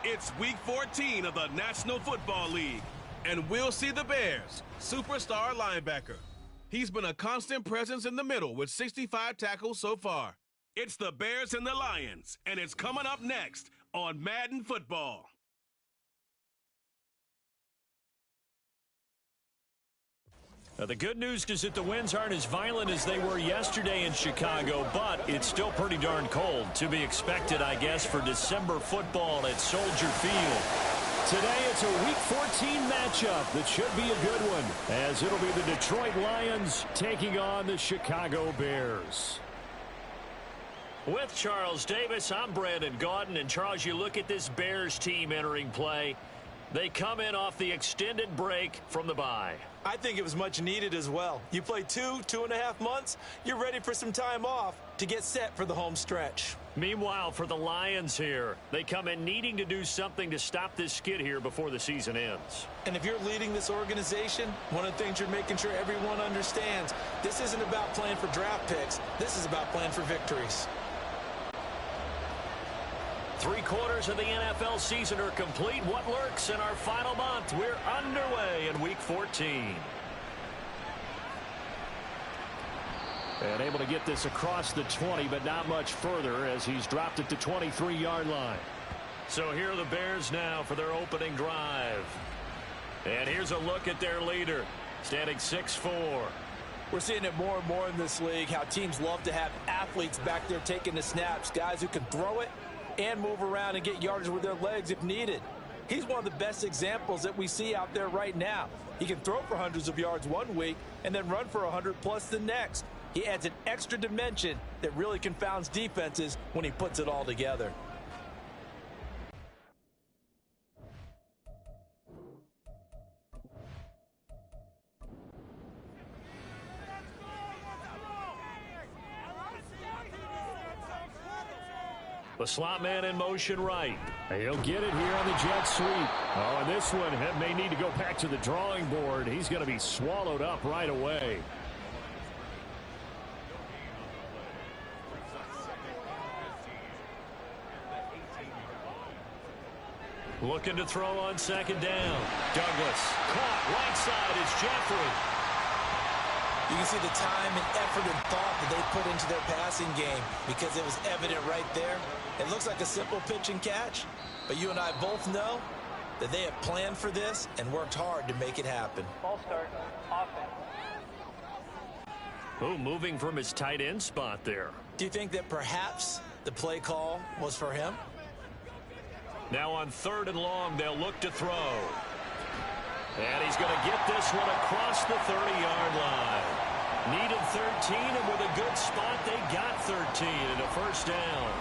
It's Week 14 of the National Football League, and we'll see the Bears' superstar linebacker. He's been a constant presence in the middle with 65 tackles so far. It's the Bears and the Lions, and it's coming up next on Madden Football. Now, the good news is that the winds aren't as violent as they were yesterday in Chicago, but it's still pretty darn cold. To be expected, I guess, for December football at Soldier Field. Today, it's a Week 14 matchup that should be a good one, as it'll be the Detroit Lions taking on the Chicago Bears. With Charles Davis, I'm Brandon Gaudin. And, Charles, you look at this Bears team entering play. They come in off the extended break from the bye. I think it was much needed as well. You play 2.5 months, you're ready for some time off to get set for the home stretch. Meanwhile, for the Lions here, they come in needing to do something to stop this skid here before the season ends. And if you're leading this organization, one of the things you're making sure everyone understands, this isn't about playing for draft picks. This is about playing for victories. 3/4 of the NFL season are complete. What lurks in our final month? We're underway in Week 14. And able to get this across the 20, but not much further as he's dropped at the 23-yard line. So here are the Bears now for their opening drive. And here's a look at their leader, standing 6'4". We're seeing it more and more in this league, how teams love to have athletes back there taking the snaps, guys who can throw it and move around and get yardage with their legs if needed. He's one of the best examples that we see out there right now. He can throw for hundreds of yards one week and then run for 100+ the next. He adds an extra dimension that really confounds defenses when he puts it all together. The slot man in motion right. He'll get it here on the jet sweep. Oh, and this one may need to go back to the drawing board. He's going to be swallowed up right away. Looking to throw on second down. Douglas caught right side is Jeffrey. You can see the time and effort and thought that they put into their passing game because it was evident right there. It looks like a simple pitch and catch, but you and I both know that they have planned for this and worked hard to make it happen. Ball start, offense. Oh, moving from his tight end spot there. Do you think that perhaps the play call was for him? Now on 3rd and long, they'll look to throw. And he's going to get this one across the 30-yard line. Needed 13, and with a good spot, they got 13 and a first down.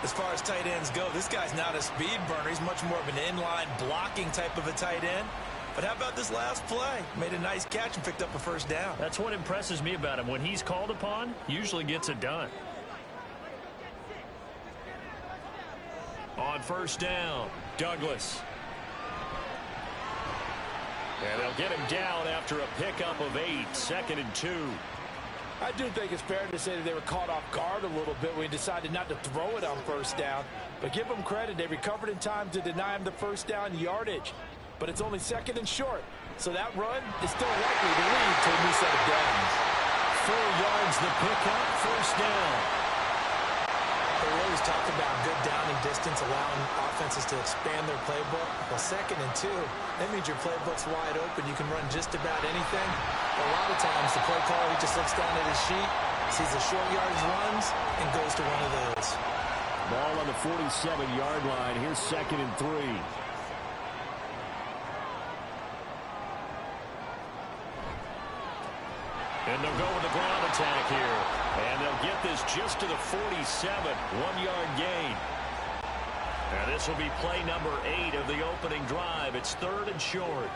As far as tight ends go, this guy's not a speed burner. He's much more of an inline blocking type of a tight end. But how about this last play? Made a nice catch and picked up a first down. That's what impresses me about him. When he's called upon, usually gets it done. On first down, Douglas. And they'll get him down after a pickup of 8, 2nd and 2. I do think it's fair to say that they were caught off guard a little bit when he decided not to throw it on first down. But give them credit. They recovered in time to deny him the first down yardage. But it's only 2nd and short. So that run is still likely to lead to a new set of downs. 4 yards the pickup, first down. They always talk about good down and distance, allowing offenses to expand their playbook. Well, 2nd and 2, that means your playbook's wide open. You can run just about anything. But a lot of times, the play caller, he just looks down at his sheet, sees the short yardage runs, and goes to one of those. Ball on the 47-yard line. Here's 2nd and 3. And they'll go with the ground attack here. And they'll get this just to the 47, 1-yard gain. And this will be play number 8 of the opening drive. It's 3rd and short.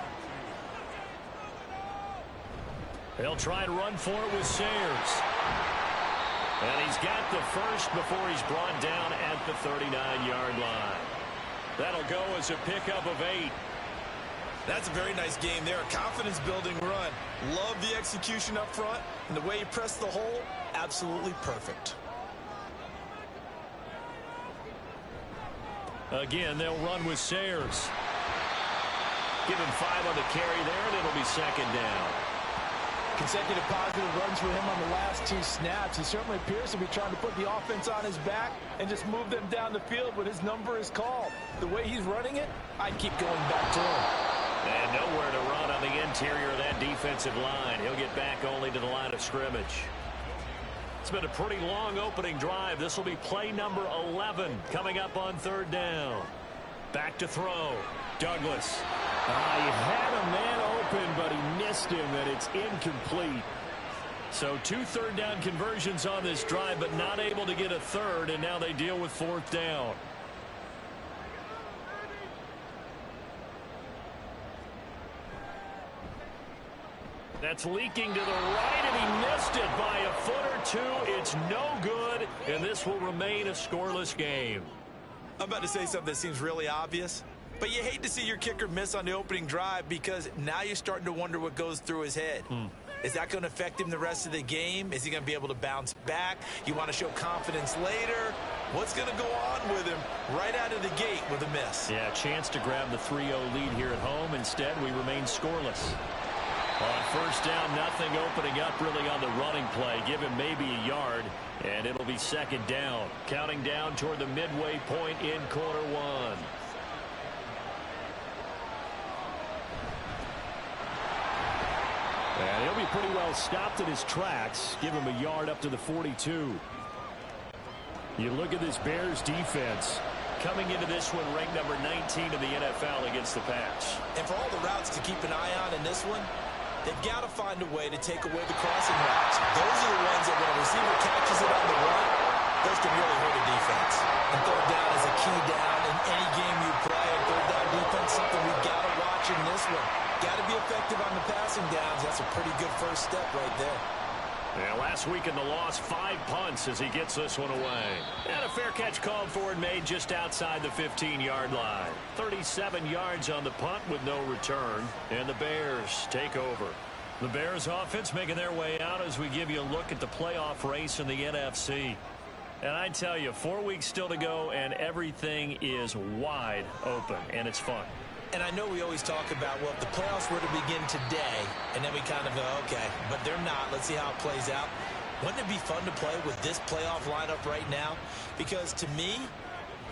They'll try and run for it with Sayers. And he's got the first before he's brought down at the 39-yard line. That'll go as a pickup of 8. That's a very nice game there. A confidence-building run. Love the execution up front. And the way he pressed the hole, absolutely perfect. Again, they'll run with Sayers. Give him 5 on the carry there, and it'll be second down. Consecutive positive runs for him on the last 2 snaps. He certainly appears to be trying to put the offense on his back and just move them down the field when his number is called. The way he's running it, I'd keep going back to him. And nowhere to run on the interior of that defensive line. He'll get back only to the line of scrimmage. It's been a pretty long opening drive. This will be play number 11 coming up on 3rd down. Back to throw. Douglas. He had a man open, but he missed him, and it's incomplete. So 2 3rd down conversions on this drive, but not able to get a 3rd, and now they deal with 4th down. That's leaking to the right, and he missed it by a foot or 2. It's no good, and this will remain a scoreless game. I'm about to say something that seems really obvious, but you hate to see your kicker miss on the opening drive because now you're starting to wonder what goes through his head. Is that going to affect him the rest of the game? Is he going to be able to bounce back? You want to show confidence later? What's going to go on with him right out of the gate with a miss? Yeah, chance to grab the 3-0 lead here at home. Instead, we remain scoreless. On 1st down, nothing opening up really on the running play. Give him maybe a yard, and it'll be 2nd down. Counting down toward the midway point in quarter 1. And he'll be pretty well stopped in his tracks. Give him a yard up to the 42. You look at this Bears defense. Coming into this one, ranked number 19 in the NFL against the pass. And for all the routes to keep an eye on in this one, they've got to find a way to take away the crossing routes. Those are the ones that when a receiver catches it on the run, those can really hurt a defense. And 3rd down is a key down in any game you play. And 3rd down defense, something we've got to watch in this one. Got to be effective on the passing downs. That's a pretty good first step right there. Yeah, last week in the loss, 5 punts as he gets this one away. And a fair catch called for and made just outside the 15-yard line. 37 yards on the punt with no return. And the Bears take over. The Bears offense making their way out as we give you a look at the playoff race in the NFC. And I tell you, 4 weeks still to go, and everything is wide open, and it's fun. And I know we always talk about, well, if the playoffs were to begin today, and then we kind of go, okay, but they're not. Let's see how it plays out. Wouldn't it be fun to play with this playoff lineup right now? Because to me,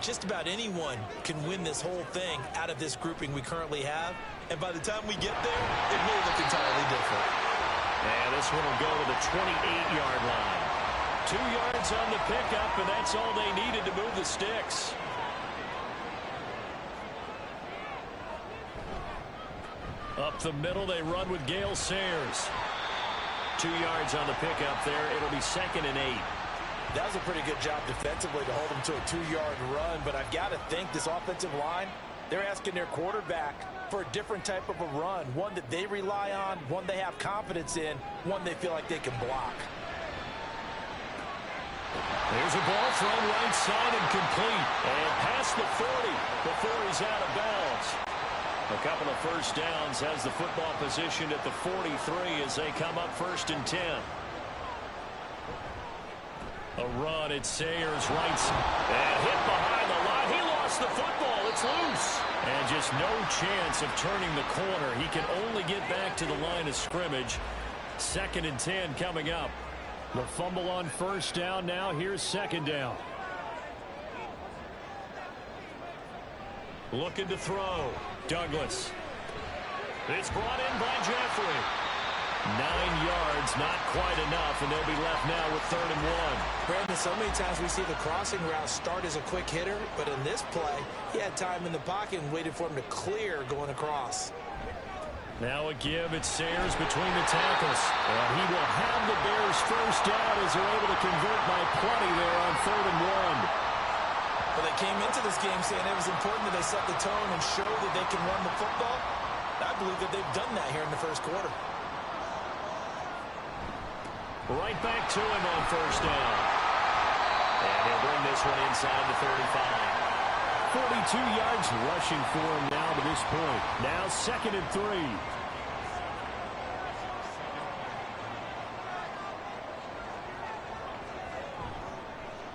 just about anyone can win this whole thing out of this grouping we currently have. And by the time we get there, it may look entirely different. And this one will go to the 28-yard line. 2 yards on the pickup, and that's all they needed to move the sticks. Up the middle, they run with Gale Sayers. 2 yards on the pickup there. It'll be 2nd and 8. That was a pretty good job defensively to hold them to a 2-yard run, but I've got to think this offensive line, they're asking their quarterback for a different type of a run, one that they rely on, one they have confidence in, one they feel like they can block. There's a ball thrown right side and complete. And past the 40 before he's out of bounds. A couple of first downs has the football position at the 43 as they come up 1st and 10. A run at Sayers right side. And hit behind the line. He lost the football. It's loose. And just no chance of turning the corner. He can only get back to the line of scrimmage. 2nd and 10 coming up. The fumble on 1st down. Now here's 2nd down. Looking to throw. Douglas. It's brought in by Jeffrey. 9 yards, not quite enough, and they'll be left now with 3rd and 1. Brandon, so many times we see the crossing route start as a quick hitter, but in this play, he had time in the pocket and waited for him to clear going across. Now a give. It's Sayers between the tackles. And he will have the Bears 1st down as they're able to convert by plenty there on 3rd and 1. Well, they came into this game saying it was important that they set the tone and show that they can run the football. I believe that they've done that here in the 1st quarter. Right back to him on 1st down. And he'll bring this one inside the 35. 42 yards rushing for him now to this point. Now 2nd and 3.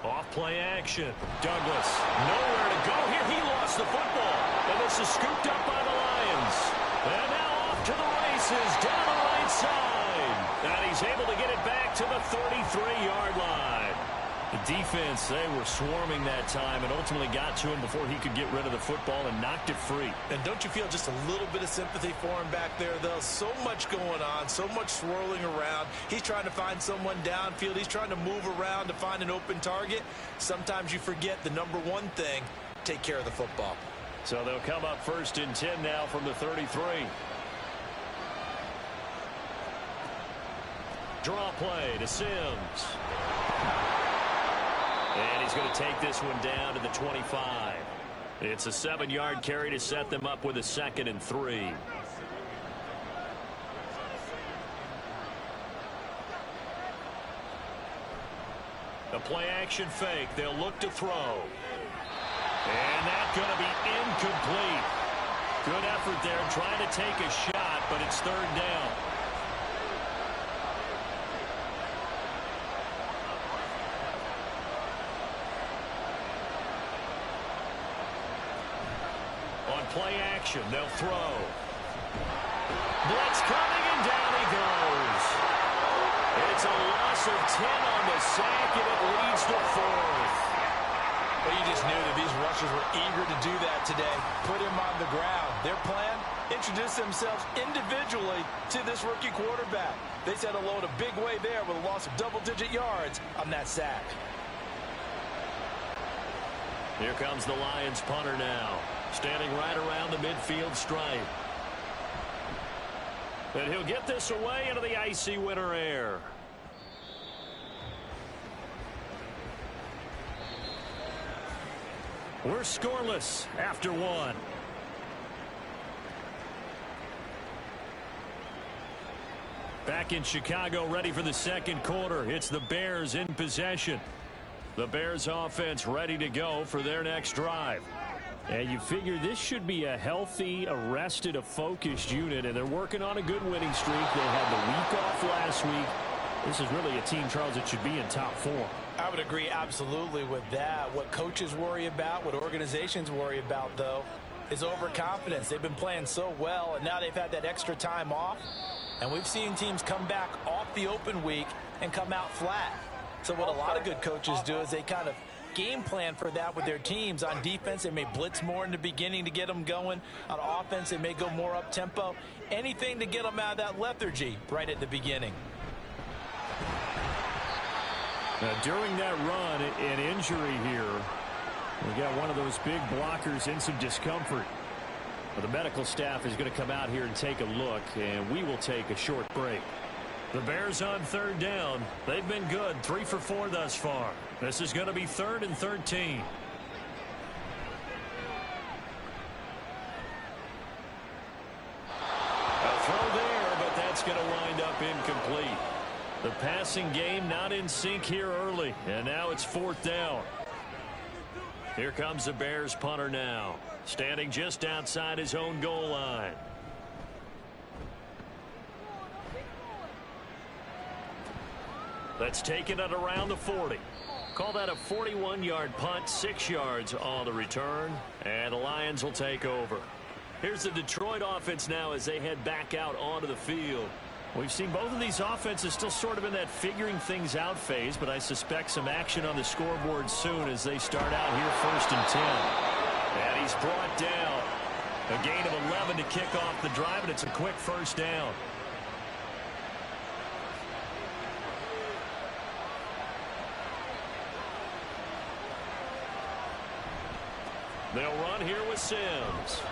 Off play action. Douglas, nowhere to go here. He lost the football. And this is scooped up by the Lions. And now off to the races down the right side. And he's able to get it back to the 33-yard line. The defense, they were swarming that time and ultimately got to him before he could get rid of the football and knocked it free. And don't you feel just a little bit of sympathy for him back there, though? So much going on, so much swirling around. He's trying to find someone downfield. He's trying to move around to find an open target. Sometimes you forget the number one thing, take care of the football. So they'll come up 1st and 10 now from the 33. Draw play to Sims. And he's going to take this one down to the 25. It's a 7-yard carry to set them up with a 2nd and 3. The play action fake. They'll look to throw. And that's going to be incomplete. Good effort there trying to take a shot, but it's 3rd down. Play action, they'll throw. Blitz coming, and down he goes. It's a loss of 10 on the sack, and it leads to 4th. Well, you just knew that these rushers were eager to do that today. Put him on the ground. Their plan, introduce themselves individually to this rookie quarterback. They said hello in a big way there with a loss of double-digit yards on that sack. Here comes the Lions punter now. Standing right around the midfield stripe. And he'll get this away into the icy winter air. We're scoreless after 1. Back in Chicago, ready for the 2nd quarter. It's the Bears in possession. The Bears offense ready to go for their next drive. And you figure this should be a healthy, arrested, a focused unit, and they're working on a good winning streak. They had the week off last week. This is really a team, Charles, that should be in top form. I would agree absolutely with that. What coaches worry about, what organizations worry about, though, is overconfidence. They've been playing so well, and now they've had that extra time off. And we've seen teams come back off the open week and come out flat. So what a lot of good coaches do is they kind of game plan for that with their teams. On defense, they may blitz more in the beginning to get them going. On offense, they may go more up-tempo. Anything to get them out of that lethargy right at the beginning. Now, during that run, an injury here. We got one of those big blockers in some discomfort. Well, the medical staff is going to come out here and take a look, and we will take a short break. The Bears on 3rd down. They've been good, 3 for 4 thus far. This is going to be 3rd and 13. A throw there, but that's going to wind up incomplete. The passing game not in sync here early, and now it's 4th down. Here comes the Bears punter now, standing just outside his own goal line. That's taken at around the 40. Call that a 41-yard punt, 6 yards on the return, and the Lions will take over. Here's the Detroit offense now as they head back out onto the field. We've seen both of these offenses still sort of in that figuring things out phase, but I suspect some action on the scoreboard soon as they start out here 1st and 10. And he's brought down. A gain of 11 to kick off the drive, and it's a quick 1st down. They'll run here with Sims.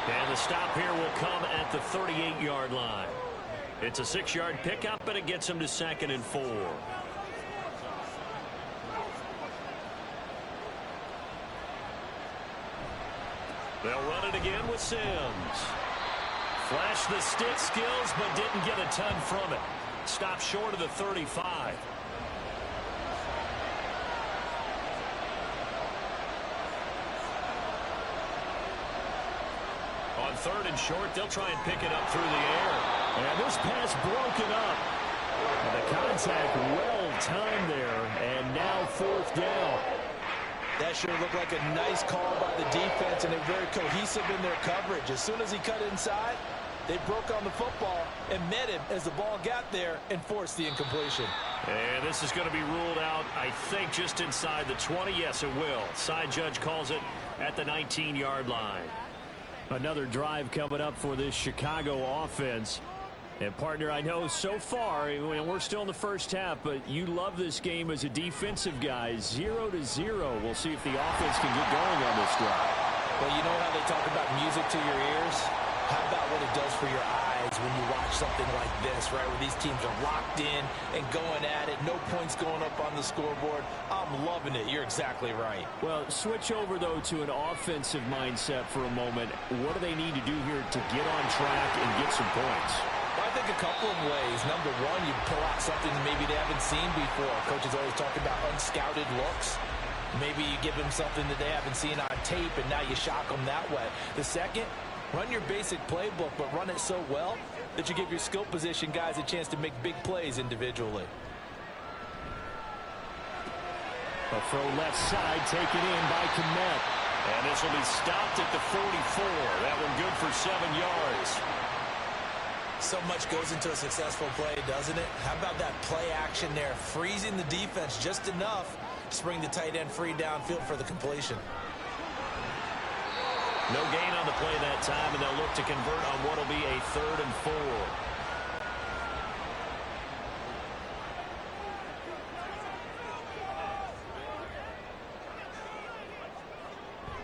And the stop here will come at the 38-yard line. It's a 6-yard pickup, but it gets him to 2nd and 4. They'll run it again with Sims. Flashed the stick skills, but didn't get a ton from it. Stopped short of the 35. On 3rd and short, they'll try and pick it up through the air. And this pass broken up. And the contact well timed there. And now 4th down. That sure looked like a nice call by the defense, and they're very cohesive in their coverage. As soon as he cut inside, they broke on the football and met him as the ball got there and forced the incompletion. And this is going to be ruled out, I think, just inside the 20. Yes, it will. Side judge calls it at the 19-yard line. Another drive coming up for this Chicago offense. And, partner, I know so far, and we're still in the first half, but you love this game as a defensive guy. 0-0. We'll see if the offense can get going on this drive. Well, you know how they talk about music to your ears? How about what it does for your eyes when you watch something like this, right, where these teams are locked in and going at it, no points going up on the scoreboard? I'm loving it. You're exactly right. Well, switch over, though, to an offensive mindset for a moment. What do they need to do here to get on track and get some points? Well, I think a couple of ways. Number one, you pull out something that maybe they haven't seen before. Coaches always talk about unscouted looks. Maybe you give them something that they haven't seen on tape, and now you shock them that way. The second, run your basic playbook, but run it so well that you give your skill position guys a chance to make big plays individually. A throw left side taken in by Kmet. And this will be stopped at the 44. That one good for 7 yards. So much goes into a successful play, doesn't it? How about that play action there, freezing the defense just enough to spring the tight end free downfield for the completion. No gain on the play that time, and they'll look to convert on what will be a 3rd and 4.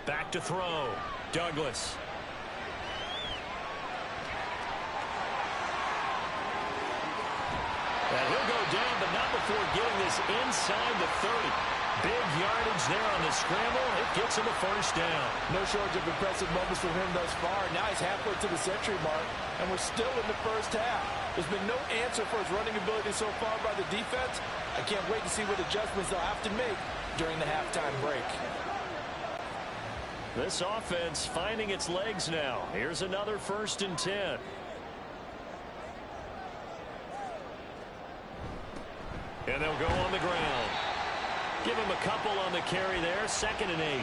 Back to throw. Douglas. And he'll go down, but not before getting this inside the 30. Big yardage there on the scramble. It gets him a 1st down. No shortage of impressive moments from him thus far. Now he's halfway to the century mark, and we're still in the first half. There's been no answer for his running ability so far by the defense. I can't wait to see what adjustments they'll have to make during the halftime break. This offense finding its legs now. Here's another 1st and 10. And they'll go on the ground. Give him a couple on the carry there. 2nd and 8.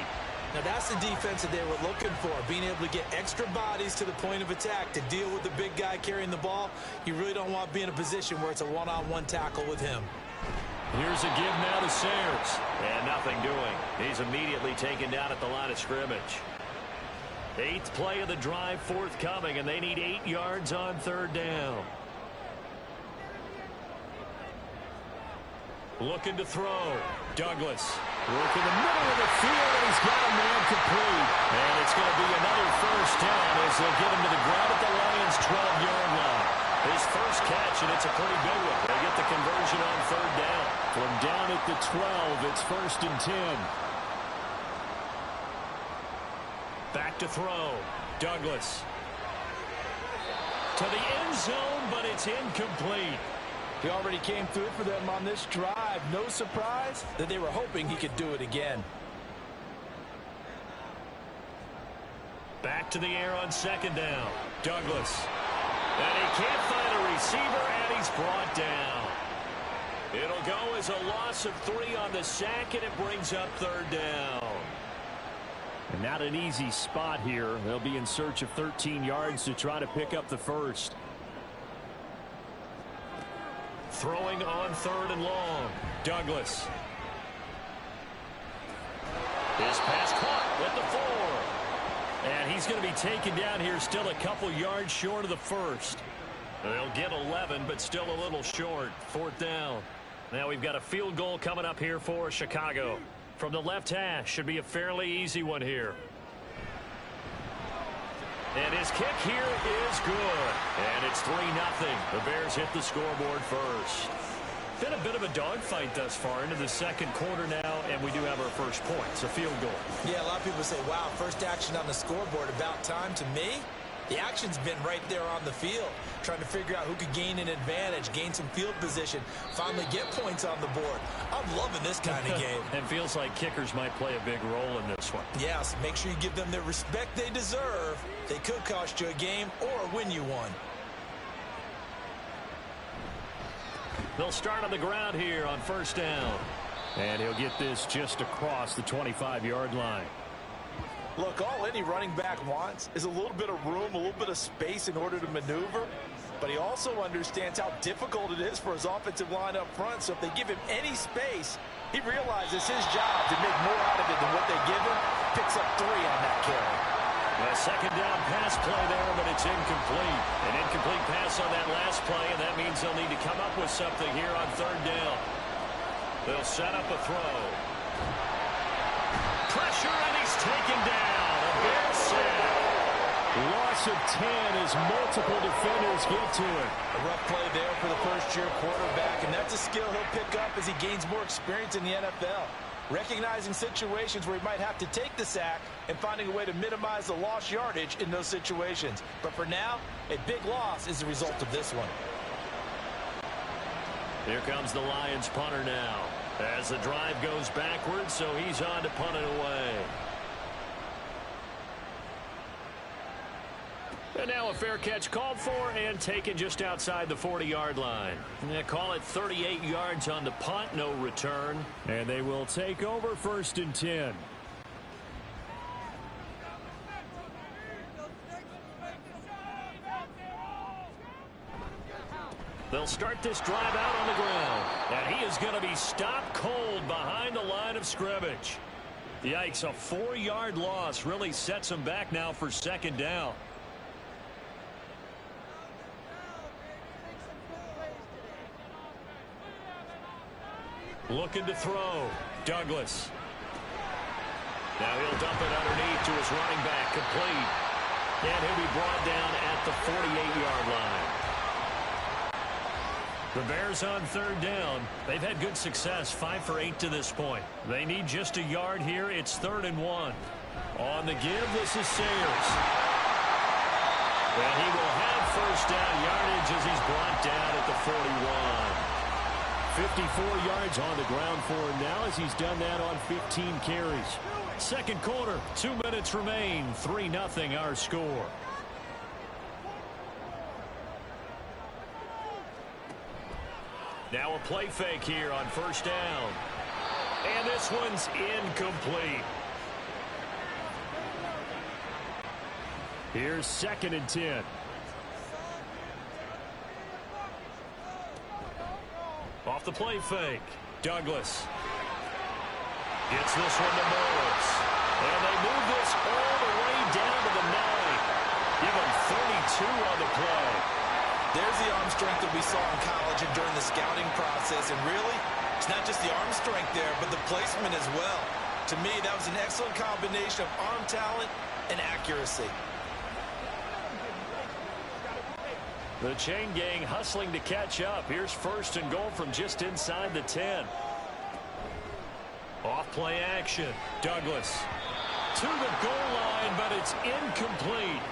Now that's the defense that they were looking for, being able to get extra bodies to the point of attack to deal with the big guy carrying the ball. You really don't want to be in a position where it's a one-on-one tackle with him. Here's a give now to Sayers. And nothing doing. He's immediately taken down at the line of scrimmage. 8th play of the drive forthcoming, and they need 8 yards on 3rd down. Looking to throw. Douglas. Work in the middle of the field, and he's got a man complete. And it's going to be another 1st down as they'll get him to the ground at the Lions' 12-yard line. His first catch, and it's a pretty good one. They get the conversion on 3rd down. From down at the 12, it's 1st and 10. Back to throw. Douglas. To the end zone, but it's incomplete. He already came through for them on this drive. No surprise that they were hoping he could do it again. Back to the air on 2nd down. Douglas. And he can't find a receiver, and he's brought down. It'll go as a loss of 3 on the sack, and it brings up 3rd down. And not an easy spot here. They'll be in search of 13 yards to try to pick up the 1st. Throwing on 3rd and long. Douglas. His pass caught with the 4. And he's going to be taken down here, still a couple yards short of the 1st. They'll get 11, but still a little short. 4th down. Now we've got a field goal coming up here for Chicago. From the left hash, should be a fairly easy one here. And his kick here is good. And it's 3-0. The Bears hit the scoreboard first. Been a bit of a dogfight thus far into the 2nd quarter now, and we do have our first point. It's a field goal. Yeah, a lot of people say, wow, first action on the scoreboard, about time. To me, the action's been right there on the field, trying to figure out who could gain an advantage, gain some field position, finally get points on the board. I'm loving this kind of game. And feels like kickers might play a big role in this one. Yes, make sure you give them the respect they deserve. They could cost you a game or win you one. They'll start on the ground here on 1st down. And he'll get this just across the 25-yard line. Look, all any running back wants is a little bit of room, a little bit of space in order to maneuver. But he also understands how difficult it is for his offensive line up front. So if they give him any space, he realizes his job to make more out of it than what they give him. Picks up 3 on that carry. A second down pass play there, but it's incomplete. An incomplete pass on that last play, and that means they'll need to come up with something here on third down. They'll set up a throw. Pressure, and he's taken down. A Bears sack. Loss of 10 as multiple defenders get to it. A rough play there for the first-year quarterback, and that's a skill he'll pick up as he gains more experience in the NFL. Recognizing situations where he might have to take the sack and finding a way to minimize the lost yardage in those situations. But for now, a big loss is the result of this one. Here comes the Lions punter now as the drive goes backwards, so he's on to punt it away. And now a fair catch called for and taken just outside the 40-yard line. They call it 38 yards on the punt, no return. And they will take over 1st and 10. They'll start this drive out on the ground. And he is going to be stopped cold behind the line of scrimmage. Yikes, a 4-yard loss really sets him back now for 2nd down. Looking to throw. Douglas. Now he'll dump it underneath to his running back. Complete. And he'll be brought down at the 48-yard line. The Bears on 3rd down. They've had good success, 5 for 8 to this point. They need just a yard here. It's 3rd and 1. On the give, this is Sayers. And he will have 1st down yardage as he's brought down at the 41. 54 yards on the ground for him now as he's done that on 15 carries. 2nd quarter, 2 minutes remain. 3-0 our score. Now a play fake here on 1st down. And this one's incomplete. Here's 2nd and 10. Off the play fake. Douglas. Gets this one to Morris. And they move this all the way down to the 9. Give him 32 on the play. There's the arm strength that we saw in college and during the scouting process. And really, it's not just the arm strength there, but the placement as well. To me, that was an excellent combination of arm talent and accuracy. The chain gang hustling to catch up. Here's 1st and goal from just inside the 10. Off play action. Douglas to the goal line, but it's incomplete.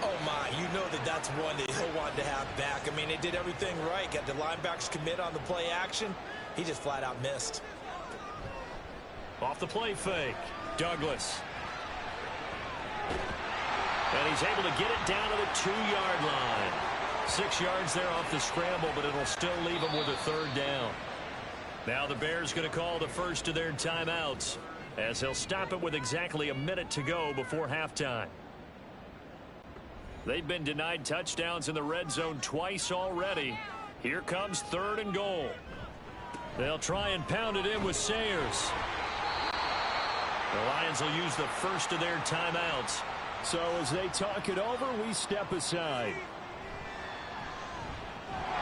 Oh, my. You know that's one that he'll want to have back. I mean, they did everything right. Got the linebackers commit on the play action. He just flat out missed. Off the play fake. Douglas. And he's able to get it down to the 2-yard line. 6 yards there off the scramble, but it'll still leave him with a 3rd down. Now the Bears going to call the first of their timeouts as they'll stop it with exactly a minute to go before halftime. They've been denied touchdowns in the red zone twice already. Here comes 3rd and goal. They'll try and pound it in with Sayers. The Lions will use the first of their timeouts. So as they talk it over, we step aside.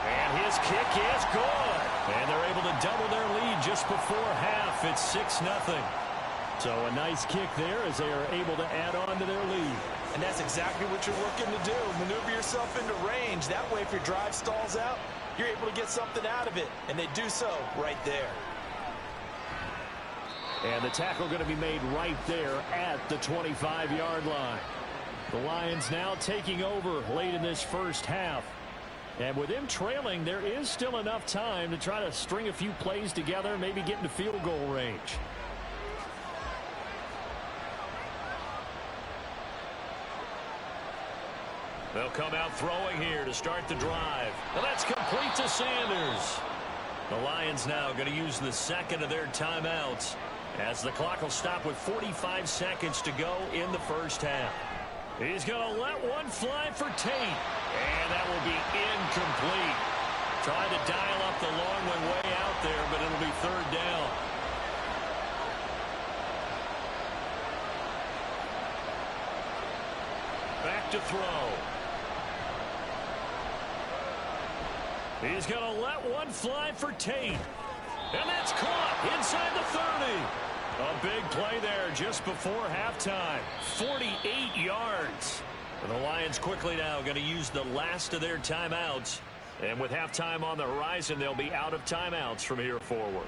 And his kick is good. And they're able to double their lead just before half. It's 6-0. So a nice kick there as they are able to add on to their lead. And that's exactly what you're looking to do. Maneuver yourself into range. That way, if your drive stalls out, you're able to get something out of it. And they do so right there. And the tackle going to be made right there at the 25-yard line. The Lions now taking over late in this first half. And with them trailing, there is still enough time to try to string a few plays together, maybe get into field goal range. They'll come out throwing here to start the drive. And that's complete to Sanders. The Lions now going to use the second of their timeouts as the clock will stop with 45 seconds to go in the first half. He's going to let one fly for Tate, and that will be incomplete. Tried to dial up the long one way out there, but it'll be third down. Back to throw. He's going to let one fly for Tate. And that's caught inside the 30. A big play there just before halftime. 48 yards. And the Lions quickly now going to use the last of their timeouts. And with halftime on the horizon, they'll be out of timeouts from here forward.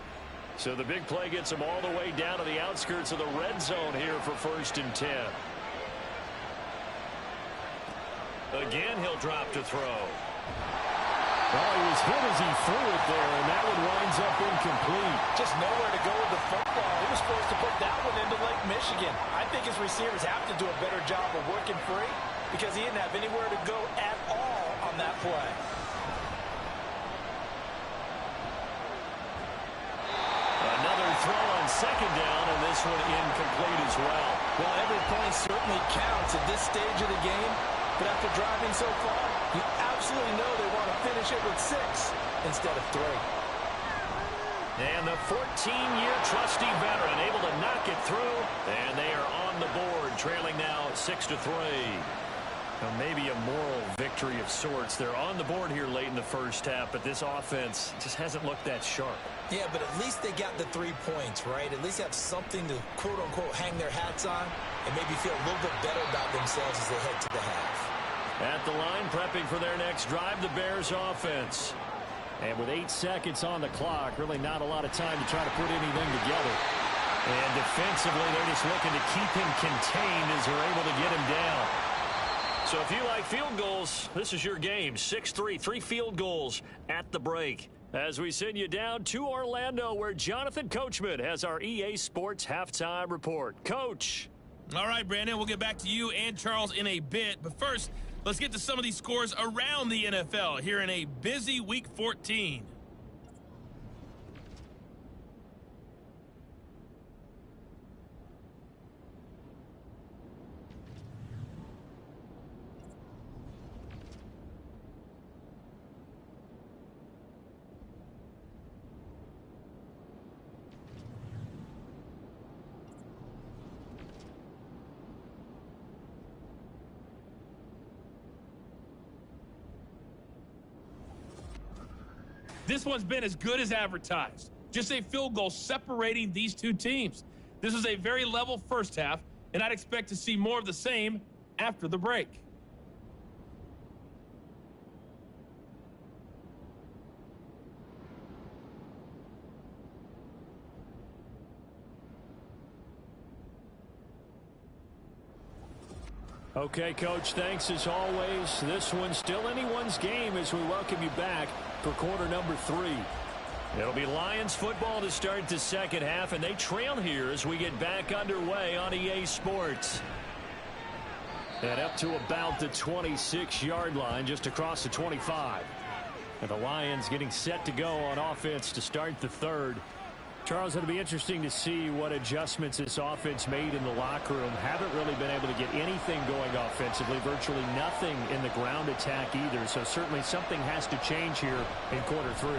So the big play gets them all the way down to the outskirts of the red zone here for 1st and 10. Again, he'll drop to throw. Well, he was hit as he threw it there, and that one winds up incomplete. Just nowhere to go with the football. He was supposed to put that one into Lake Michigan. I think his receivers have to do a better job of working free because he didn't have anywhere to go at all on that play. Another throw on second down, and this one incomplete as well. Well, every point certainly counts at this stage of the game. But after driving so far, you absolutely know they want to finish it with 6 instead of 3. And the 14-year trusty veteran able to knock it through. And they are on the board, trailing now 6-3. Now maybe a moral victory of sorts. They're on the board here late in the first half, but this offense just hasn't looked that sharp. Yeah, but at least they got the 3 points, right? At least have something to, quote-unquote, hang their hats on and maybe feel a little bit better about themselves as they head to the half. At the line, prepping for their next drive, the Bears offense. And with 8 seconds on the clock, really not a lot of time to try to put anything together. And defensively, they're just looking to keep him contained as they're able to get him down. So if you like field goals, this is your game. 6-3, 3 field goals at the break. As we send you down to Orlando, where Jonathan Coachman has our EA Sports halftime report. Coach. All right, Brandon, we'll get back to you and Charles in a bit. But first, let's get to some of these scores around the NFL here in a busy Week 14. This one's been as good as advertised. Just a field goal separating these two teams. This is a very level first half, and I'd expect to see more of the same after the break. Okay, Coach, thanks as always. This one's still anyone's game as we welcome you back for quarter number 3. It'll be Lions football to start the second half, and they trail here as we get back underway on EA Sports. And up to about the 26-yard line, just across the 25. And the Lions getting set to go on offense to start the third. Charles, it'll be interesting to see what adjustments this offense made in the locker room. Haven't really been able to get anything going offensively, virtually nothing in the ground attack either. So certainly something has to change here in quarter 3.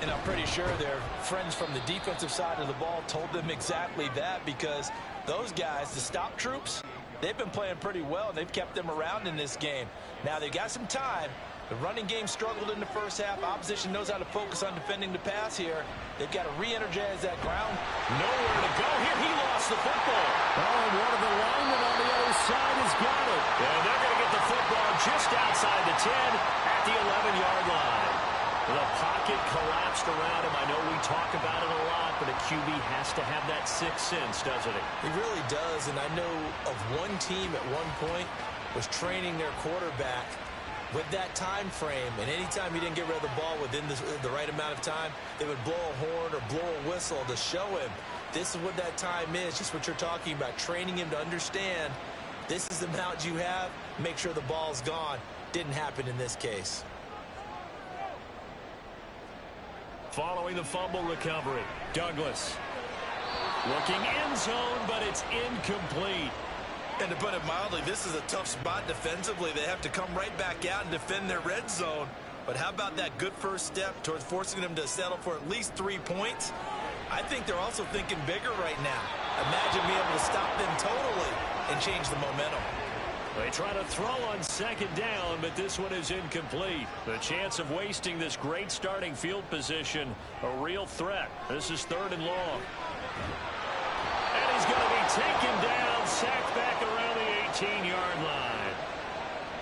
And I'm pretty sure their friends from the defensive side of the ball told them exactly that, because those guys, the stop troops, they've been playing pretty well. They've kept them around in this game. Now they've got some time. The running game struggled in the first half. Opposition knows how to focus on defending the pass here. They've got to re-energize that ground. Nowhere to go here. He lost the football. Oh, and one of the linemen on the other side has got it. And they're going to get the football just outside the 10 at the 11-yard line. The pocket collapsed around him. I know we talk about it a lot, but a QB has to have that sixth sense, doesn't it? He really does, and I know of one team at one point was training their quarterback with that time frame, and anytime he didn't get rid of the ball within the right amount of time, they would blow a horn or blow a whistle to show him this is what that time is, just what you're talking about, training him to understand this is the amount you have, make sure the ball's gone. Didn't happen in this case. Following the fumble recovery, Douglas. Looking end zone, but it's incomplete. And to put it mildly, this is a tough spot defensively. They have to come right back out and defend their red zone. But how about that good first step towards forcing them to settle for at least 3 points? I think they're also thinking bigger right now. Imagine being able to stop them totally and change the momentum. They try to throw on second down, but this one is incomplete. The chance of wasting this great starting field position, a real threat. This is 3rd and long. And he's going to be taken down, sacked back around the 18-yard line.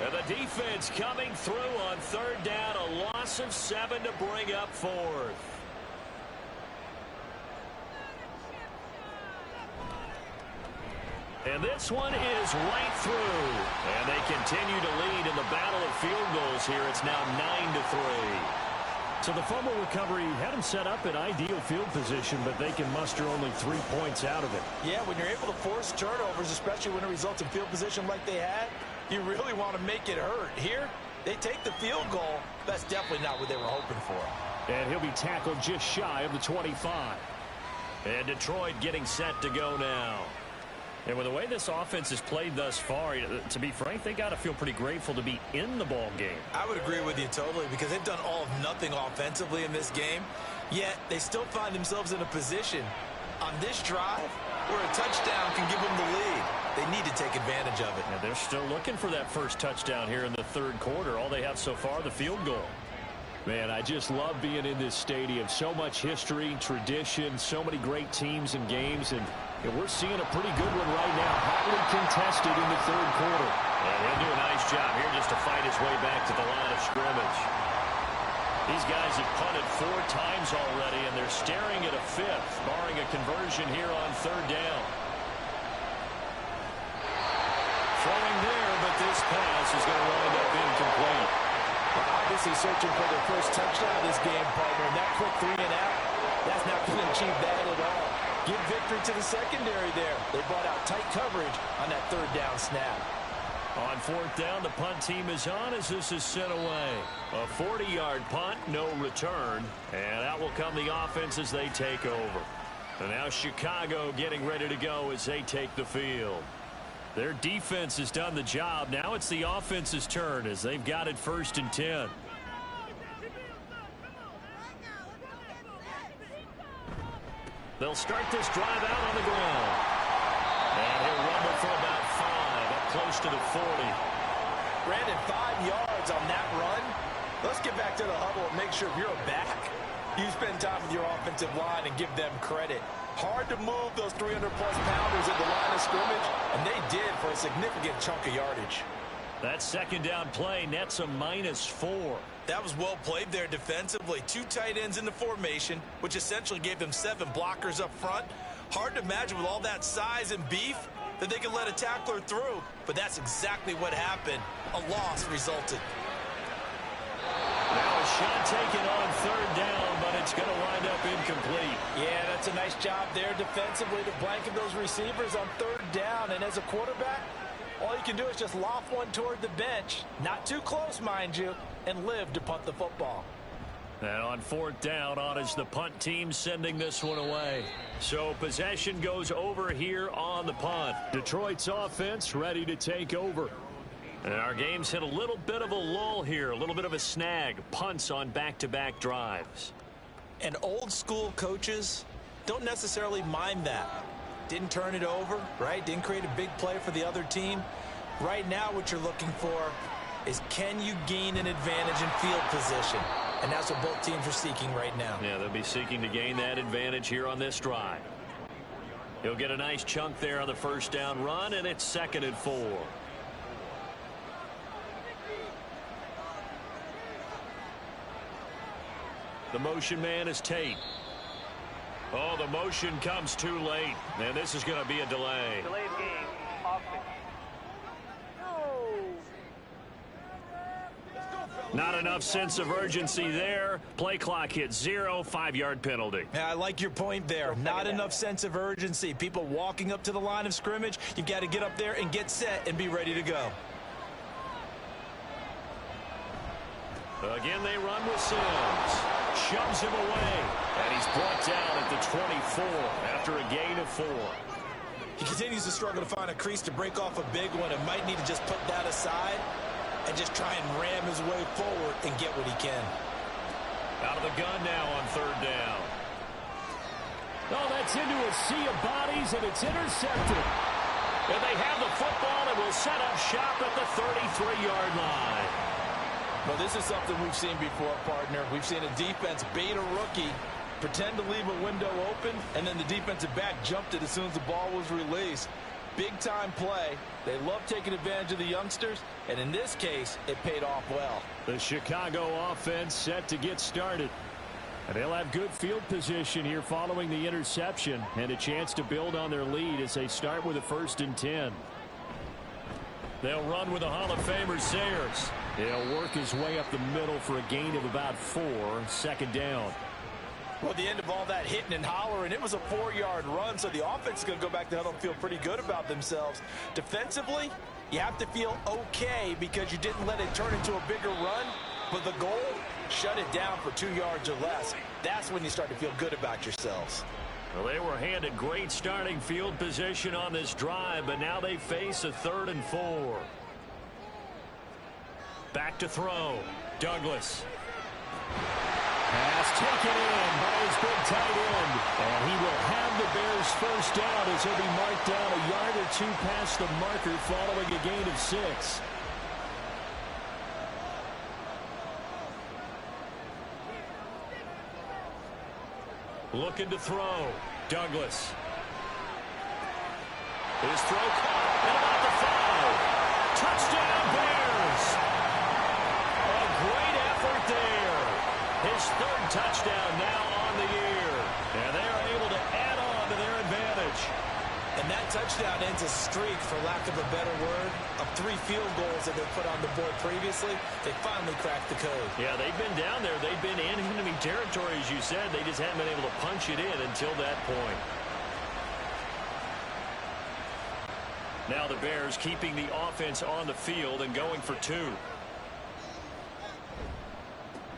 And the defense coming through on 3rd down, a loss of 7 to bring up 4th. And this one is right through. And they continue to lead in the battle of field goals here. It's now 9-3. So the fumble recovery had them set up in ideal field position, but they can muster only 3 points out of it. Yeah, when you're able to force turnovers, especially when it results in field position like they had, you really want to make it hurt. Here, they take the field goal. That's definitely not what they were hoping for. And he'll be tackled just shy of the 25. And Detroit getting set to go now. And with the way this offense has played thus far, to be frank, they got to feel pretty grateful to be in the ball game. I would agree with you totally, because they've done all of nothing offensively in this game, yet they still find themselves in a position on this drive where a touchdown can give them the lead. They need to take advantage of it. And they're still looking for that first touchdown here in the 3rd quarter. All they have so far, the field goal. Man, I just love being in this stadium. So much history, tradition, so many great teams and games, and we're seeing a pretty good one right now, hotly contested in the 3rd quarter. And he'll do a nice job here just to fight his way back to the line of scrimmage. These guys have punted 4 times already, and they're staring at a 5th, barring a conversion here on 3rd down. Throwing there, but this pass is going to wind up incomplete. Well, obviously searching for their first touchdown of this game, partner, and that quick 3 and out, that's not going to achieve that at all. Give victory to the secondary there. They brought out tight coverage on that 3rd down snap. On 4th down, the punt team is on as this is sent away. A 40-yard punt, no return. And out will come the offense as they take over. And now Chicago getting ready to go as they take the field. Their defense has done the job. Now it's the offense's turn as they've got it 1st and 10. They'll start this drive out on the ground. And he'll rumble for about 5, up close to the 40. Brandon, 5 yards on that run. Let's get back to the huddle and make sure you're back. You spend time with your offensive line and give them credit. Hard to move those 300-plus pounders at the line of scrimmage, and they did for a significant chunk of yardage. That 2nd down play nets a -4. That was well played there defensively. 2 tight ends in the formation, which essentially gave them 7 blockers up front. Hard to imagine with all that size and beef that they could let a tackler through, but that's exactly what happened. A loss resulted. Now a shot taken on 3rd down, but it's going to wind up incomplete. Yeah, that's a nice job there defensively to blanket those receivers on 3rd down. And as a quarterback, all you can do is just loft one toward the bench. Not too close, mind you, and live to punt the football. And on 4th down, on is the punt team sending this one away. So possession goes over here on the punt. Detroit's offense ready to take over. And our game's hit a little bit of a lull here, a little bit of a snag. Punts on back-to-back drives. And old school coaches don't necessarily mind that. Didn't turn it over, right? Didn't create a big play for the other team. Right now what you're looking for is, can you gain an advantage in field position? And that's what both teams are seeking right now. Yeah, they'll be seeking to gain that advantage here on this drive. He'll get a nice chunk there on the 1st down run, and it's 2nd and 4. The motion man is Tate. Oh, the motion comes too late, and this is going to be a delay. Delayed game, offense. Not enough sense of urgency there. Play clock hits 0, 5-yard penalty. Yeah, I like your point there. Not enough sense of urgency. People walking up to the line of scrimmage, you've got to get up there and get set and be ready to go. Again, they run with Sims. shoves him away. And he's brought down at the 24 after a gain of 4. He continues to struggle to find a crease to break off a big one and might need to just put that aside and just try and ram his way forward and get what he can. Out of the gun now on 3rd down. Oh, that's into a sea of bodies, and it's intercepted. And they have the football and will set up shop at the 33-yard line. Well, this is something we've seen before, partner. We've seen a defense bait a rookie, pretend to leave a window open, and then the defensive back jumped it as soon as the ball was released. Big-time play. They love taking advantage of the youngsters, and in this case, it paid off well. The Chicago offense set to get started. And they'll have good field position here following the interception and a chance to build on their lead as they start with a 1st and 10. They'll run with the Hall of Famer Sayers. He'll work his way up the middle for a gain of about 4, 2nd down. Well, at the end of all that hitting and hollering, it was a 4-yard run, so the offense is going to go back to huddle and feel pretty good about themselves. Defensively, you have to feel okay because you didn't let it turn into a bigger run, but the goal, shut it down for 2 yards or less. That's when you start to feel good about yourselves. Well, they were handed great starting field position on this drive, but now they face a 3rd and 4. Back to throw. Douglas. Pass taken in by his big tight end. And he will have the Bears 1st down as he'll be marked down a yard or 2 past the marker following a gain of 6. Looking to throw. Douglas. His throw caught at about the 5. Touchdown Bears. A great effort there. His 3rd touchdown now on the year. And they are able to add on to their advantage. And that touchdown ends a streak, for lack of a better word, of 3 field goals that they put on the board previously. They finally cracked the code. Yeah, they've been down there. They've been in enemy territory, as you said. They just haven't been able to punch it in until that point. Now the Bears keeping the offense on the field and going for 2.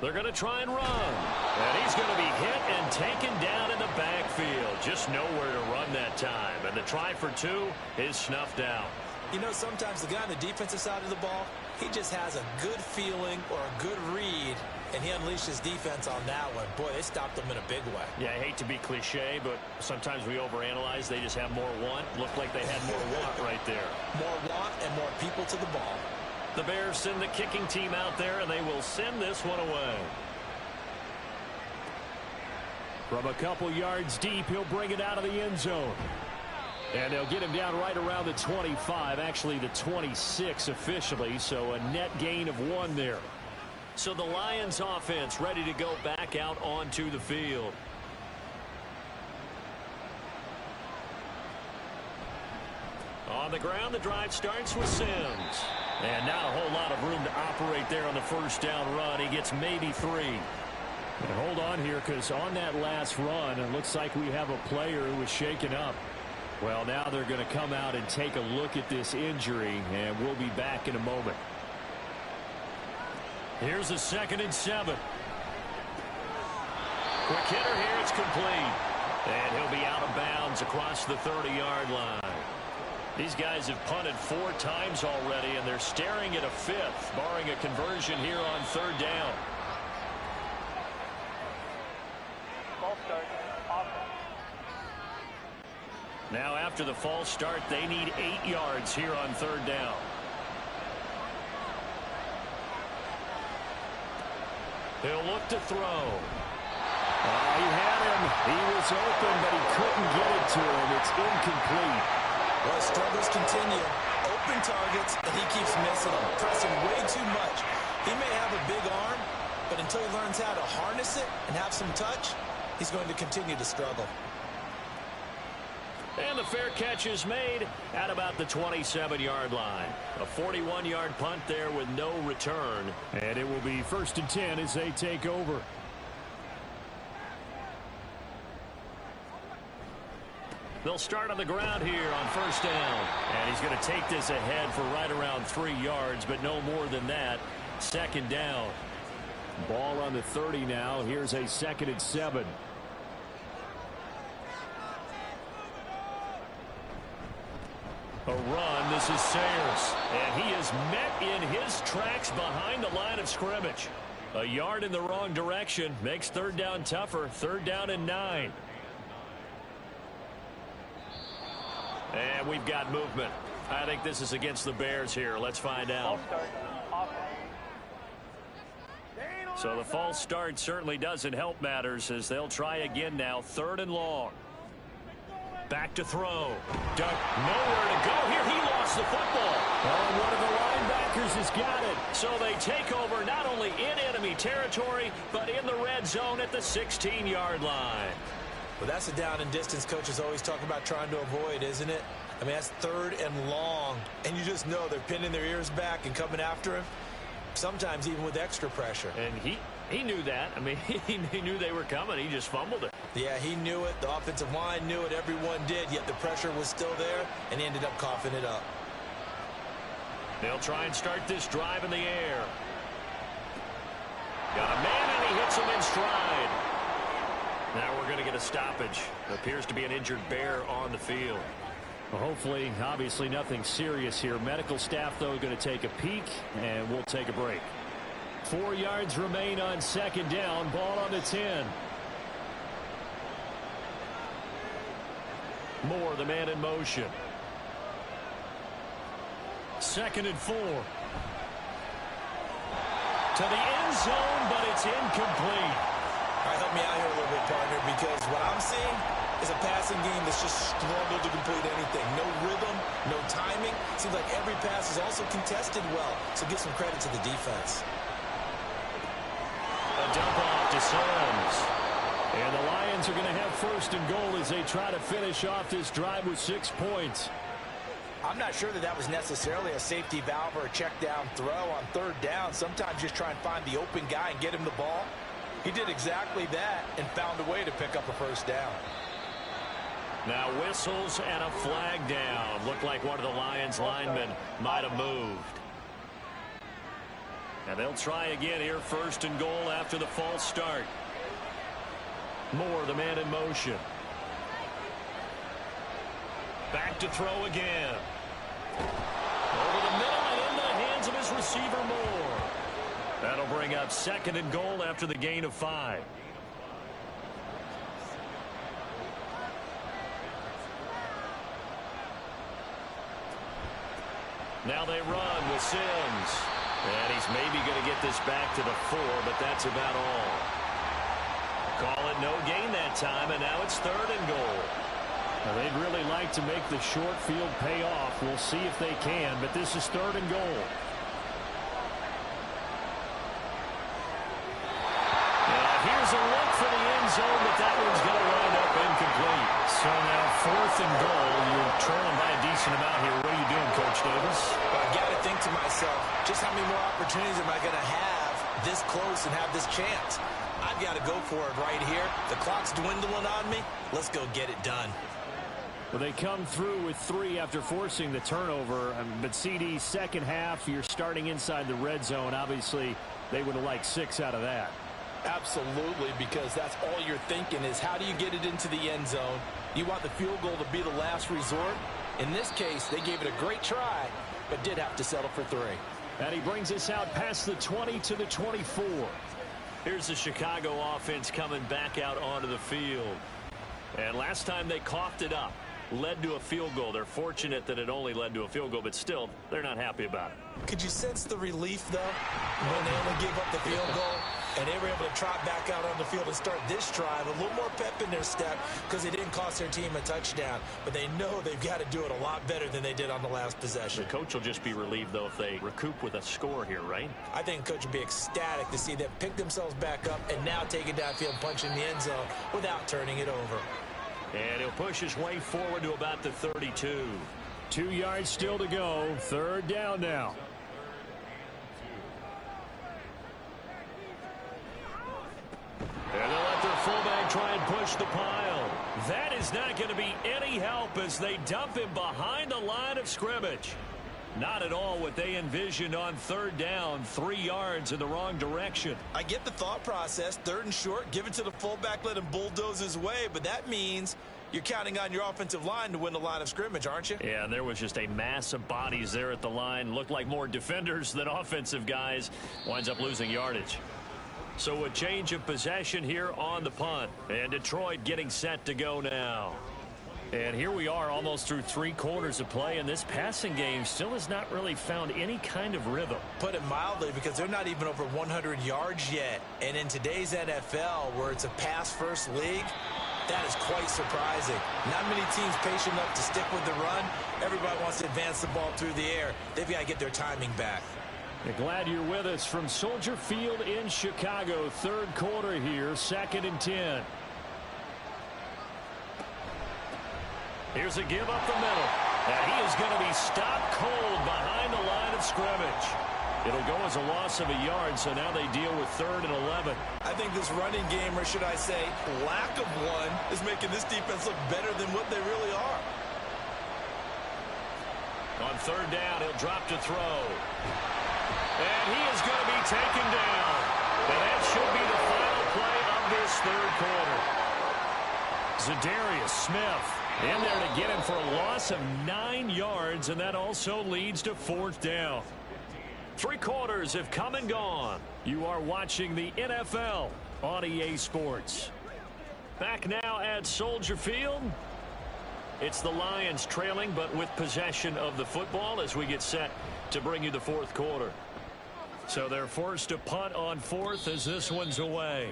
They're going to try and run. And he's going to be hit and taken down in the backfield. Just nowhere to run that time. And the try for 2 is snuffed out. You know, sometimes the guy on the defensive side of the ball, he just has a good feeling or a good read, and he unleashed his defense on that one. Boy, they stopped him in a big way. Yeah, I hate to be cliche, but sometimes we overanalyze. They just have more want. Looked like they had more want right there. More want and more people to the ball. The Bears send the kicking team out there, and they will send this one away. From a couple yards deep, he'll bring it out of the end zone. And they'll get him down right around the 25, actually the 26 officially, so a net gain of 1 there. So the Lions offense ready to go back out onto the field. On the ground, the drive starts with Sims. And not a whole lot of room to operate there on the 1st down run. He gets maybe 3. And hold on here, because on that last run, it looks like we have a player who was shaken up. Well, now they're going to come out and take a look at this injury, and we'll be back in a moment. Here's a 2nd and 7. Quick hitter here, it's complete. And he'll be out of bounds across the 30-yard line. These guys have punted 4 times already, and they're staring at a 5th, barring a conversion here on 3rd down. Now after the false start, they need 8 yards here on 3rd down. He'll look to throw. He had him. He was open, but he couldn't get it to him. It's incomplete. Well, struggles continue. Open targets, and he keeps missing them, pressing way too much. He may have a big arm, but until he learns how to harness it and have some touch, he's going to continue to struggle. And the fair catch is made at about the 27-yard line. A 41-yard punt there with no return. And it will be 1st and 10 as they take over. They'll start on the ground here on 1st down. And he's going to take this ahead for right around 3 yards, but no more than that. 2nd down. Ball on the 30 now. Here's a 2nd and 7. A run. This is Sayers. And he is met in his tracks behind the line of scrimmage. A yard in the wrong direction. Makes 3rd down tougher. 3rd down and 9. And we've got movement. I think this is against the Bears here. Let's find out. So the false start certainly doesn't help matters as they'll try again now. 3rd and long. Back to throw. Duck nowhere to go here. He lost the football. Oh, one of the linebackers has got it. So they take over not only in enemy territory, but in the red zone at the 16-yard line. Well, that's a down and distance coaches always talk about trying to avoid, isn't it? I mean, that's 3rd and long. And you just know they're pinning their ears back and coming after him. Sometimes even with extra pressure. And he knew that. I mean, he knew they were coming. He just fumbled it. Yeah, he knew it. The offensive line knew it. Everyone did. Yet the pressure was still there, and he ended up coughing it up. They'll try and start this drive in the air. Got a man, and he hits him in stride. Now we're going to get a stoppage. Appears to be an injured bear on the field. Well, hopefully, obviously nothing serious here. Medical staff, though, going to take a peek, and we'll take a break. 4 yards remain on 2nd down. Ball on the 10. Moore, the man in motion. 2nd and 4. To the end zone, but it's incomplete. All right, help me out here a little bit, partner, because what I'm seeing is a passing game that's just struggled to complete anything. No rhythm, no timing. Seems like every pass is also contested well, so give some credit to the defense. A dump off to Sims. And the Lions are going to have 1st and goal as they try to finish off this drive with 6 points. I'm not sure that was necessarily a safety valve or a check down throw on 3rd down. Sometimes just try and find the open guy and get him the ball. He did exactly that and found a way to pick up a 1st down. Now whistles and a flag down. Looked like one of the Lions linemen might have moved. And they'll try again here. 1st and goal after the false start. Moore, the man in motion. Back to throw again. Over the middle and in the hands of his receiver, Moore. That'll bring up 2nd and goal after the gain of 5. Now they run with Sims. And he's maybe going to get this back to the 4, but that's about all. Call it no gain that time, and now it's 3rd and goal. Now they'd really like to make the short field pay off. We'll see if they can, but this is 3rd and goal. Here's a look for the end zone, but that one's going to wind up incomplete. So now 4th and goal. You're trailing by a decent amount here. What are you doing, Coach Davis? Well, I got to think to myself, just how many more opportunities am I going to have this close and have this chance? I've got to go for it right here. The clock's dwindling on me. Let's go get it done. Well, they come through with 3 after forcing the turnover. But CD, 2nd half, you're starting inside the red zone. Obviously, they would have liked 6 out of that. Absolutely, because that's all you're thinking is how do you get it into the end zone? You want the field goal to be the last resort. In this case, they gave it a great try, but did have to settle for 3. And he brings us out past the 20 to the 24. Here's the Chicago offense coming back out onto the field. And last time they coughed it up, led to a field goal. They're fortunate that it only led to a field goal, but still, they're not happy about it. Could you sense the relief, though, when they only gave up the field goal and they were able to trot back out on the field and start this drive, a little more pep in their step because they didn't cost their team a touchdown, but they know they've got to do it a lot better than they did on the last possession. The coach will just be relieved, though, if they recoup with a score here, right? I think the coach would be ecstatic to see them pick themselves back up and now take it downfield and punch in the end zone without turning it over. And he'll push his way forward to about the 32. 2 yards still to go. 3rd down now. And they'll let their fullback try and push the pile. That is not going to be any help as they dump him behind the line of scrimmage. Not at all what they envisioned on third down, 3 yards in the wrong direction. I get the thought process, third and short, give it to the fullback, let him bulldoze his way, but that means you're counting on your offensive line to win the line of scrimmage, aren't you? Yeah, and there was just a mass of bodies there at the line. Looked like more defenders than offensive guys. Winds up losing yardage. So a change of possession here on the punt. And Detroit getting set to go now. And here we are almost through 3 quarters of play, and this passing game still has not really found any kind of rhythm. Put it mildly, because they're not even over 100 yards yet. And in today's NFL, where it's a pass-first league, that is quite surprising. Not many teams patient enough to stick with the run. Everybody wants to advance the ball through the air. They've got to get their timing back. Glad you're with us from Soldier Field in Chicago. Third quarter here, 2nd and 10. Here's a give up the middle. And he is going to be stopped cold behind the line of scrimmage. It'll go as a loss of a yard, so now they deal with 3rd and 11. I think this running game, or should I say lack of one, is making this defense look better than what they really are. On 3rd down, he'll drop to throw. And he is going to be taken down. And that should be the final play of this 3rd quarter. Zadarius Smith in there to get him for a loss of 9 yards, and that also leads to 4th down. 3 quarters have come and gone. You are watching the NFL on EA Sports. Back now at Soldier Field. It's the Lions trailing, but with possession of the football as we get set to bring you the 4th quarter. So they're forced to punt on 4th as this one's away.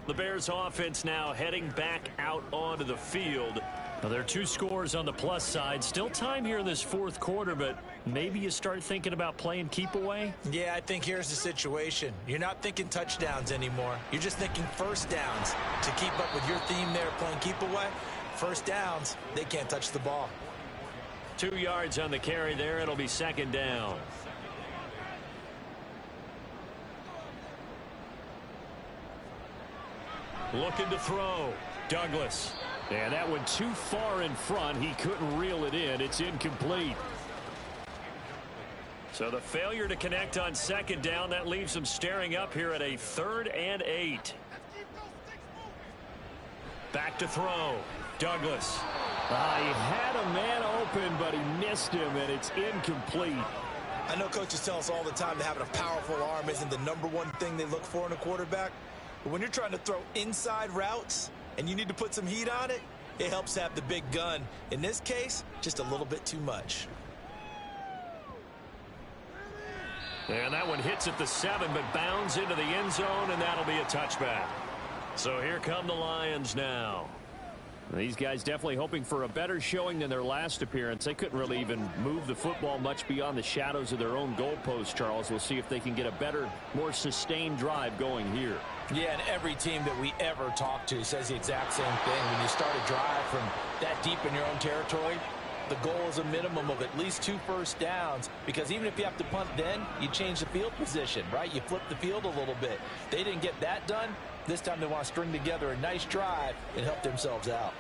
The Bears offense now heading back out onto the field. Now, there are 2 scores on the plus side. Still time here in this 4th quarter, but maybe you start thinking about playing keep away? Yeah, I think here's the situation. You're not thinking touchdowns anymore. You're just thinking first downs. To keep up with your theme there, playing keep away, first downs, they can't touch the ball. 2 yards on the carry there. It'll be 2nd down. Looking to throw. Douglas. And that one too far in front. He couldn't reel it in. It's incomplete. So the failure to connect on 2nd down, that leaves them staring up here at a 3rd and 8. Back to throw. Douglas. He had a man open, but he missed him, and it's incomplete. I know coaches tell us all the time that having a powerful arm isn't the #1 thing they look for in a quarterback. But when you're trying to throw inside routes and you need to put some heat on it, it helps have the big gun. In this case, just a little bit too much. And that one hits at the 7, but bounds into the end zone, and that'll be a touchback. So here come the Lions now. These guys definitely hoping for a better showing than their last appearance. They couldn't really even move the football much beyond the shadows of their own goalpost, Charles. We'll see if they can get a better, more sustained drive going here. Yeah, and every team that we ever talk to says the exact same thing. When you start a drive from that deep in your own territory, the goal is a minimum of at least 2 first downs, because even if you have to punt then, you change the field position, right? You flip the field a little bit. They didn't get that done. This time they want to string together a nice drive and help themselves out.